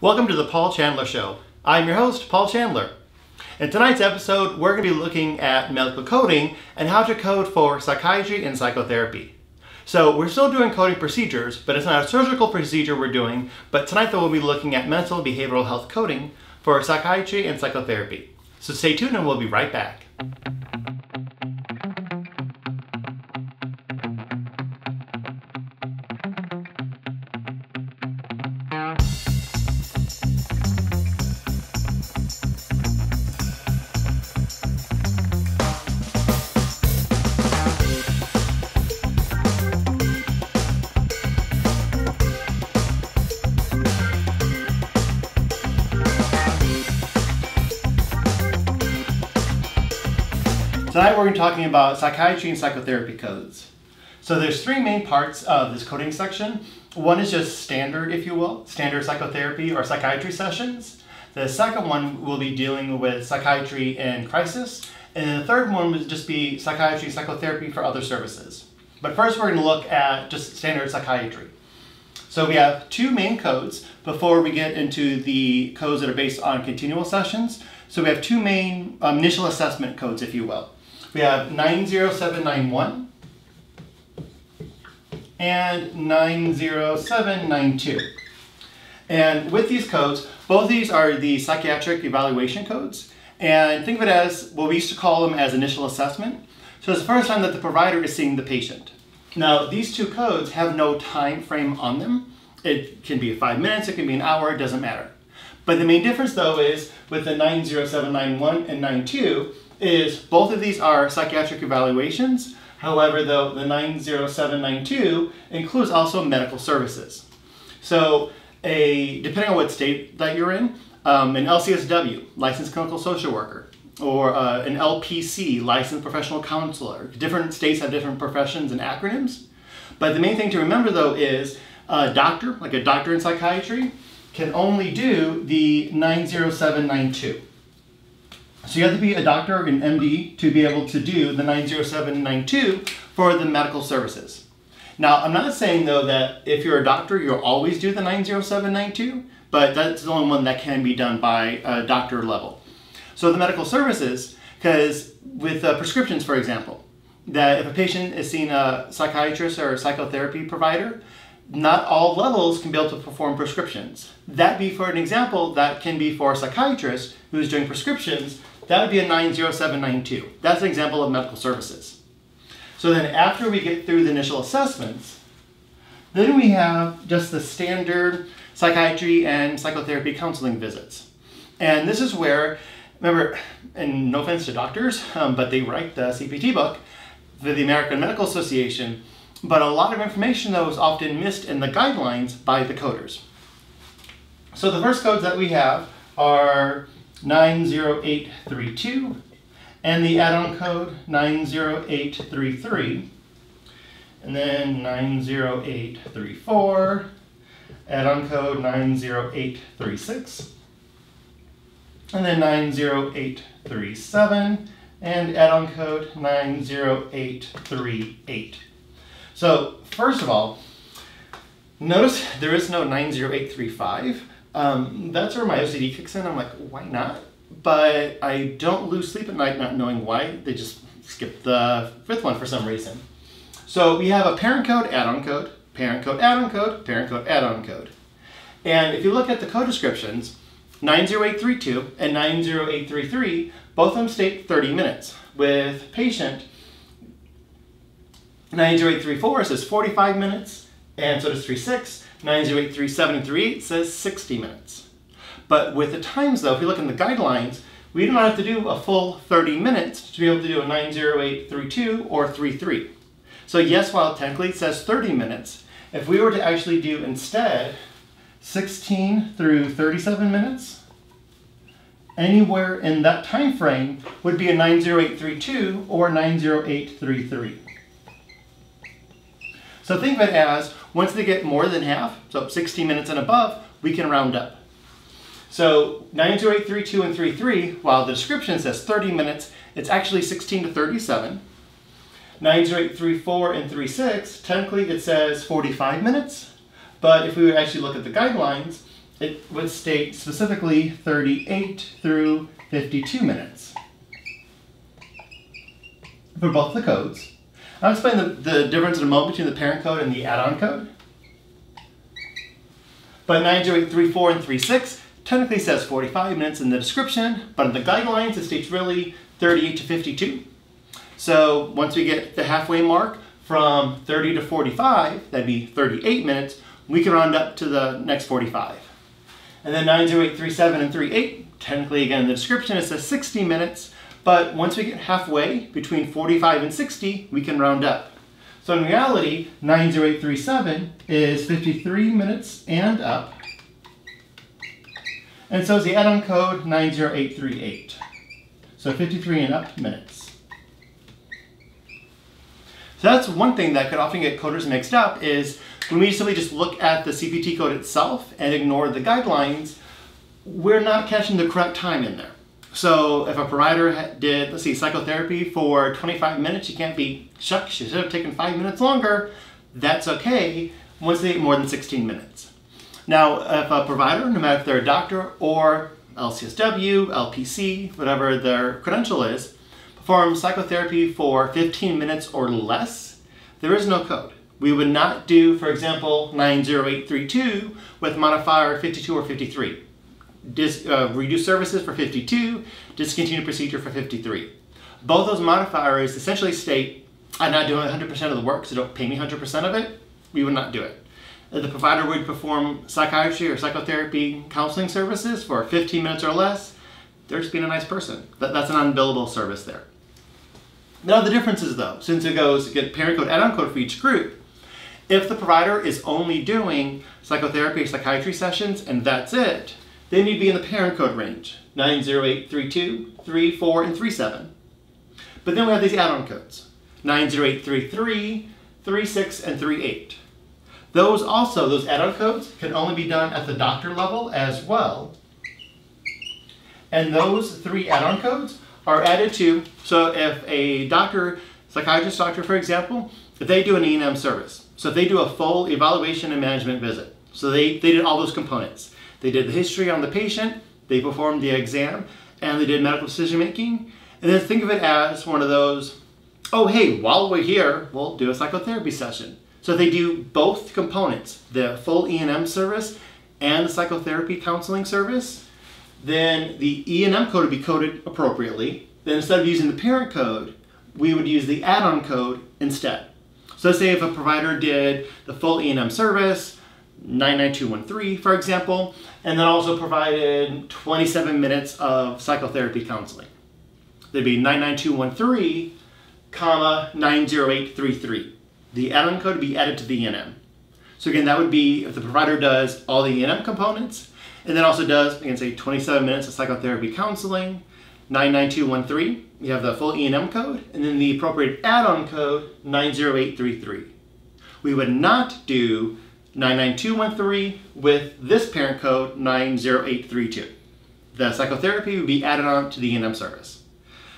Welcome to the Paul Chandler Show. I'm your host, Paul Chandler. In tonight's episode, we're going to be looking at medical coding and how to code for psychiatry and psychotherapy. So we're still doing coding procedures, but it's not a surgical procedure we're doing, but tonight though we'll be looking at mental and behavioral health coding for psychiatry and psychotherapy. So stay tuned and we'll be right back. Tonight we're going to be talking about psychiatry and psychotherapy codes. So there's three main parts of this coding section. One is just standard, if you will, standard psychotherapy or psychiatry sessions. The second one will be dealing with psychiatry and crisis. And then the third one would just be psychiatry and psychotherapy for other services. But first we're going to look at just standard psychiatry. So we have two main codes before we get into the codes that are based on continual sessions. So we have two main initial assessment codes, if you will. We have 90791 and 90792. And with these codes, both these are the psychiatric evaluation codes. And think of it as what we used to call them as initial assessment. So it's the first time that the provider is seeing the patient. Now, these two codes have no time frame on them. It can be 5 minutes, it can be an hour, it doesn't matter. But the main difference though is with the 90791 and 92 is both of these are psychiatric evaluations. However, though, the 90792 includes also medical services. So depending on what state that you're in, an LCSW, licensed clinical social worker, or an LPC, licensed professional counselor. Different states have different professions and acronyms. But the main thing to remember though is a doctor, like a doctor in psychiatry, can only do the 90792. So you have to be a doctor, an MD, to be able to do the 90792 for the medical services. Now, I'm not saying though that if you're a doctor, you'll always do the 90792, but that's the only one that can be done by a doctor level. So the medical services, because with prescriptions, for example, that if a patient is seeing a psychiatrist or a psychotherapy provider, not all levels can be able to perform prescriptions. That be, for an example, that can be for a psychiatrist who's doing prescriptions. That would be a 90792. That's an example of medical services. So then after we get through the initial assessments, then we have just the standard psychiatry and psychotherapy counseling visits. And this is where, remember, and no offense to doctors, but they write the CPT book for the American Medical Association, but a lot of information though is often missed in the guidelines by the coders. So the first codes that we have are 90832 and the add-on code 90833, and then 90834, add-on code 90836, and then 90837, and add-on code 90838. So first of all, notice there is no 90835. That's where my OCD kicks in. I'm like, why not? But I don't lose sleep at night not knowing why. They just skipped the fifth one for some reason. So we have a parent code, add-on code, parent code, add-on code, parent code, add-on code. And if you look at the code descriptions, 90832 and 90833, both of them state 30 minutes. With patient, 90834 says 45 minutes, and so does 36. 90837 and 38 says 60 minutes. But with the times though, if you look in the guidelines, we do not have to do a full 30 minutes to be able to do a 90832 or 33. So yes, while technically it says 30 minutes, if we were to actually do instead 16 through 37 minutes, anywhere in that time frame would be a 90832 or 90833. So think of it as, once they get more than half, so 60 minutes and above, we can round up. So 90832 and 33, while the description says 30 minutes, it's actually 16 to 37. 90834 and 36, technically it says 45 minutes, but if we would actually look at the guidelines, it would state specifically 38 through 52 minutes for both the codes. I'll explain the difference in a moment between the parent code and the add-on code. But 90834 and 36 technically says 45 minutes in the description, but in the guidelines it states really 38 to 52. So once we get the halfway mark from 30 to 45, that'd be 38 minutes, we can round up to the next 45. And then 90837 and 38, technically again in the description it says 60 minutes, but once we get halfway between 45 and 60, we can round up. So in reality, 90837 is 53 minutes and up, and so is the add-on code 90838. So 53 and up minutes. So that's one thing that could often get coders mixed up is when we simply just look at the CPT code itself and ignore the guidelines, we're not catching the correct time in there. So if a provider did, let's see, psychotherapy for 25 minutes, you can't be, shucks, you should have taken 5 minutes longer. That's okay once they get more than 16 minutes. Now, if a provider, no matter if they're a doctor or LCSW, LPC, whatever their credential is, performs psychotherapy for 15 minutes or less, there is no code. We would not do, for example, 90832 with modifier 52 or 53. Reduce services for 52, discontinue procedure for 53. Both those modifiers essentially state, I'm not doing 100% of the work, so don't pay me 100% of it. We would not do it. If the provider would perform psychiatry or psychotherapy counseling services for 15 minutes or less, they're just being a nice person. That's an unbillable service there. Now the difference is though, since it goes, get parent code, add-on code for each group, if the provider is only doing psychotherapy or psychiatry sessions and that's it, they need to be in the parent code range, 90832, 34, and 37. But then we have these add-on codes, 90833, 36, and 38. Those add-on codes can only be done at the doctor level as well. And those 3 add-on codes are added to, so if a doctor, psychiatrist doctor for example, if they do an E&M service, so if they do a full evaluation and management visit, so they did all those components. They did the history on the patient, they performed the exam, and they did medical decision making. And then think of it as one of those, oh hey, while we're here, we'll do a psychotherapy session. So if they do both components, the full E&M service and the psychotherapy counseling service, then the E&M code would be coded appropriately. Then instead of using the parent code, we would use the add-on code instead. So say if a provider did the full E&M service, 99213 for example, and then also provided 27 minutes of psychotherapy counseling. There'd be 99213, 90833. The add-on code would be added to the E&M. So again, that would be if the provider does all the E&M components, and then also does, again, say 27 minutes of psychotherapy counseling, 99213, you have the full E&M code, and then the appropriate add-on code, 90833. We would not do 99213 with this parent code, 90832. The psychotherapy would be added on to the E&M service.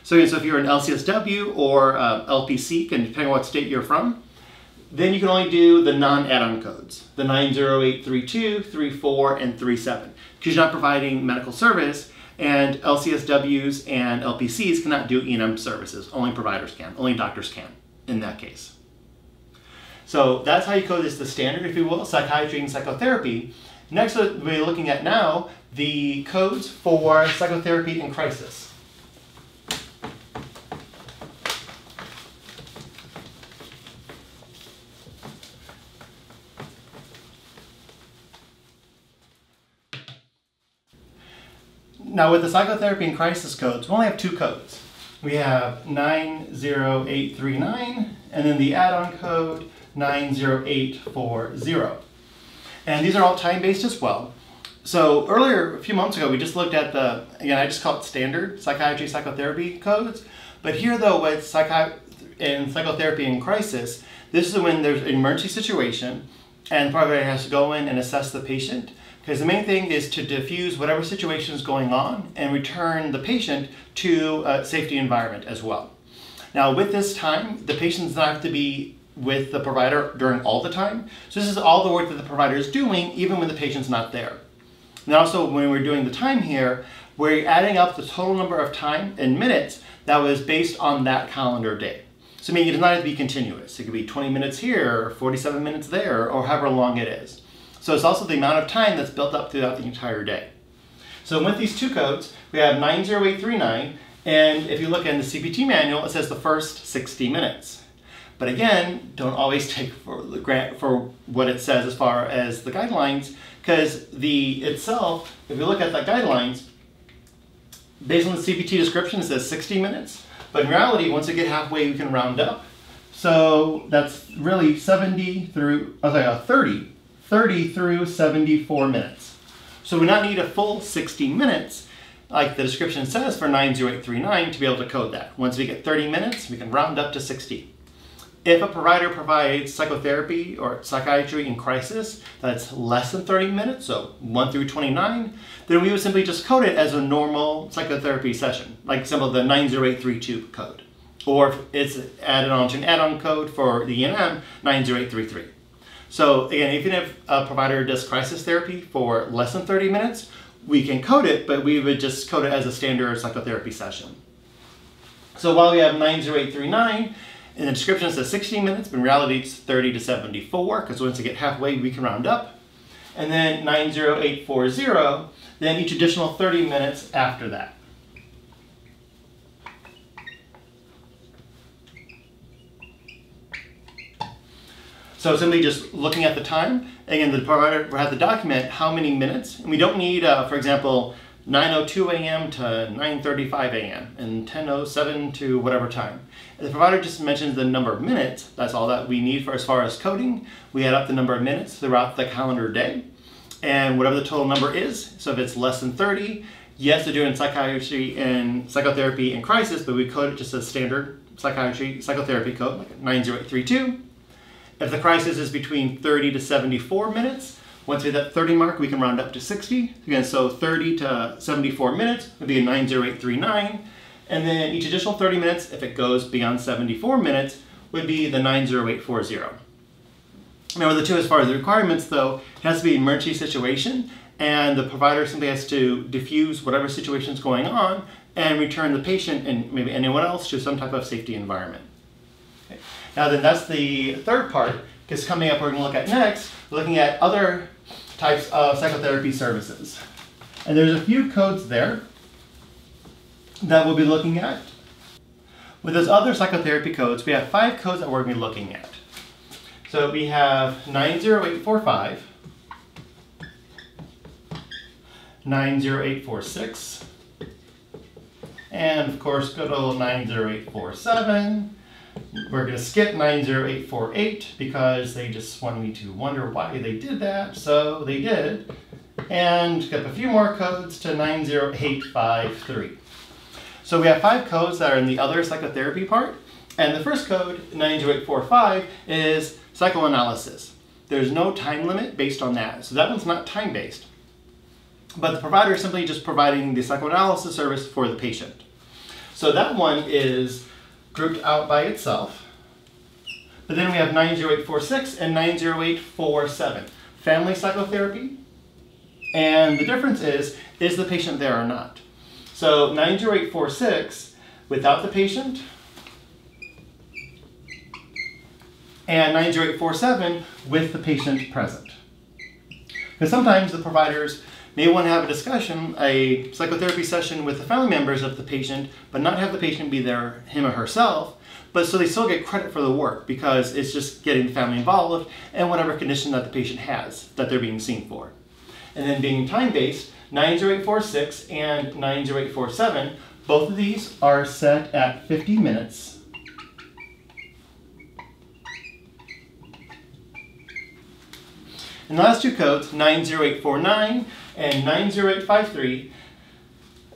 So if you're an LCSW or LPC, and depending on what state you're from, then you can only do the non-add-on codes, the 90832, 34, and 37, because you're not providing medical service, and LCSWs and LPCs cannot do E&M services. Only providers can, only doctors can in that case. So that's how you code this, the standard, if you will, psychiatry and psychotherapy. Next, we're looking at now the codes for psychotherapy and crisis. Now with the psychotherapy and crisis codes, we only have 2 codes. We have 90839 and then the add-on code 90840. And these are all time-based as well. So earlier, a few months ago, we just looked at the, again, I just call it standard psychiatry, psychotherapy codes. But here though, with psychotherapy and crisis, this is when there's an emergency situation and the provider has to go in and assess the patient. Because the main thing is to diffuse whatever situation is going on and return the patient to a safety environment as well. Now with this time, the patient does not have to be with the provider during all the time. So this is all the work that the provider is doing even when the patient's not there. And also when we're doing the time here, we're adding up the total number of time in minutes that was based on that calendar day. So I mean, it does not have to be continuous. It could be 20 minutes here, or 47 minutes there, or however long it is. So it's also the amount of time that's built up throughout the entire day. So with these two codes, we have 90839, and if you look in the CPT manual, it says the first 60 minutes. But again, don't always take for what it says as far as the guidelines, because itself, if you look at the guidelines, based on the CPT description, it says 60 minutes. But in reality, once you get halfway, you can round up. So that's really 30 through 74 minutes. So we not need a full 60 minutes, like the description says for 90839, to be able to code that. Once we get 30 minutes, we can round up to 60. If a provider provides psychotherapy or psychiatry in crisis that's less than 30 minutes, so 1 through 29, then we would simply just code it as a normal psychotherapy session, like some of the 90832 code. Or if it's added on to an add-on code for the E&M, 90833. So again, even if a provider does crisis therapy for less than 30 minutes, we can code it, but we would just code it as a standard psychotherapy session. So while we have 90839, in the description it says 60 minutes, but in reality it's 30 to 74, because once we get halfway, we can round up. And then 90840, then each additional 30 minutes after that. So simply just looking at the time, again, the provider will have to document how many minutes, and we don't need, for example, 9:02 a.m. to 9:35 a.m. and 10:07 to whatever time. And the provider just mentions the number of minutes. That's all that we need for as far as coding. We add up the number of minutes throughout the calendar day, and whatever the total number is. So if it's less than 30, yes, they're doing psychiatry and psychotherapy in crisis, but we code it just as standard psychotherapy code, like 90832. If the crisis is between 30 to 74 minutes, once we hit that 30 mark, we can round up to 60. Again, so 30 to 74 minutes would be a 90839. And then each additional 30 minutes, if it goes beyond 74 minutes, would be the 90840. Remember the two as far as the requirements though, it has to be an emergency situation, and the provider simply has to diffuse whatever situation is going on and return the patient and maybe anyone else to some type of safety environment. Okay. Now then that's the third part, because coming up we're going to look at next, we're looking at other types of psychotherapy services. And there's a few codes there that we'll be looking at. With those other psychotherapy codes, we have 5 codes that we're going to be looking at. So we have 90845, 90846, and of course good old 90847. We're going to skip 90848 because they just wanted me to wonder why they did that, so they did. And skip a few more codes to 90853. So we have 5 codes that are in the other psychotherapy part. And the first code, 90845, is psychoanalysis. There's no time limit based on that, so that one's not time-based. But the provider is simply just providing the psychoanalysis service for the patient. So that one is grouped out by itself. But then we have 90846 and 90847, family psychotherapy. And the difference is the patient there or not? So 90846, without the patient, and 90847 with the patient present. Because sometimes the providers may want to have a discussion, a psychotherapy session with the family members of the patient, but not have the patient be there, him or herself, but so they still get credit for the work because it's just getting the family involved and whatever condition that the patient has that they're being seen for. And then being time-based, 90846 and 90847, both of these are set at 50 minutes. And the last 2 codes, 90849 and 90853,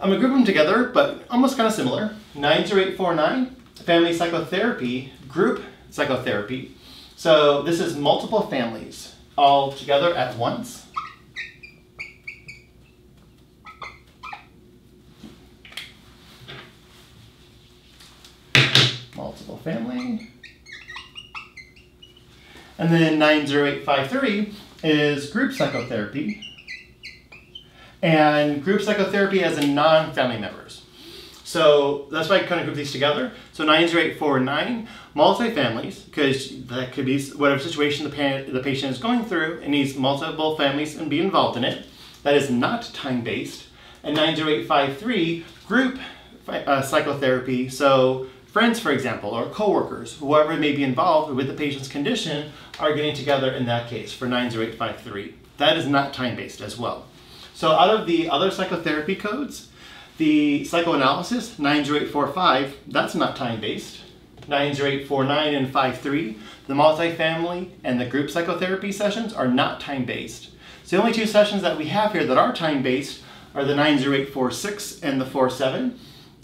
I'm going to group them together, but almost kind of similar. 90849, family psychotherapy, group psychotherapy. So this is multiple families all together at once. Multiple family. And then 90853 is group psychotherapy. and group psychotherapy as in non-family members. So that's why I kind of group these together. So 90849, multi-families, because that could be whatever situation the patient is going through and needs multiple families and be involved in it. That is not time-based. And 90853, group psychotherapy. So friends, for example, or coworkers, whoever may be involved with the patient's condition are getting together in that case for 90853. That is not time-based as well. So out of the other psychotherapy codes, the psychoanalysis, 90845, that's not time-based. 90849 and 53, the multifamily and the group psychotherapy sessions are not time-based. So the only two sessions that we have here that are time-based are the 90846 and the 47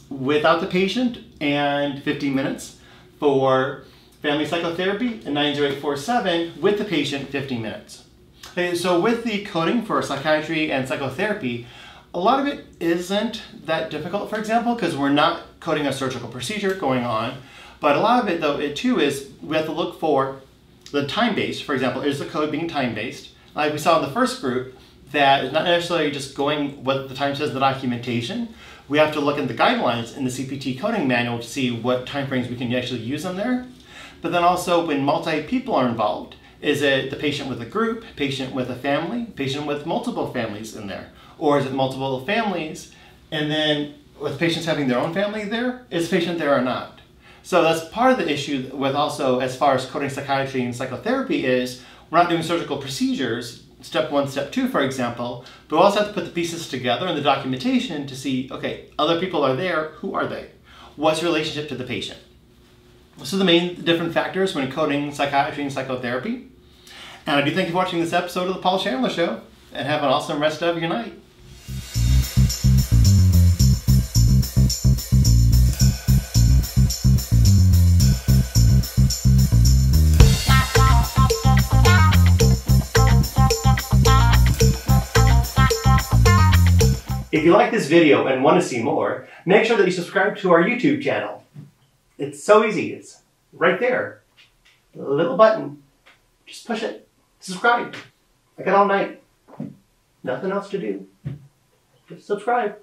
without the patient and 15 minutes for family psychotherapy, and 90847 with the patient, 15 minutes. Okay, so with the coding for psychiatry and psychotherapy, a lot of it isn't that difficult, for example, because we're not coding a surgical procedure going on. But a lot of it, though, too, is we have to look for the time-based. For example, is the code being time-based? Like we saw in the first group, that is not necessarily just going what the time says in the documentation. We have to look at the guidelines in the CPT coding manual to see what timeframes we can actually use on there. But then also when multi-people are involved, is it the patient with a group, patient with a family, patient with multiple families in there? Or is it multiple families, and then with patients having their own family there, is the patient there or not? So that's part of the issue with also as far as coding psychiatry and psychotherapy is we're not doing surgical procedures, step 1, step 2, for example, but we also have to put the pieces together in the documentation to see, okay, other people are there, who are they? What's your relationship to the patient? So the main different factors when coding psychiatry and psychotherapy. And I do thank you for watching this episode of the Paul Chandler Show, and have an awesome rest of your night. If you like this video and want to see more, make sure that you subscribe to our YouTube channel. It's so easy. It's right there. A little button. Just push it. Subscribe. I got all night. Nothing else to do. Just subscribe.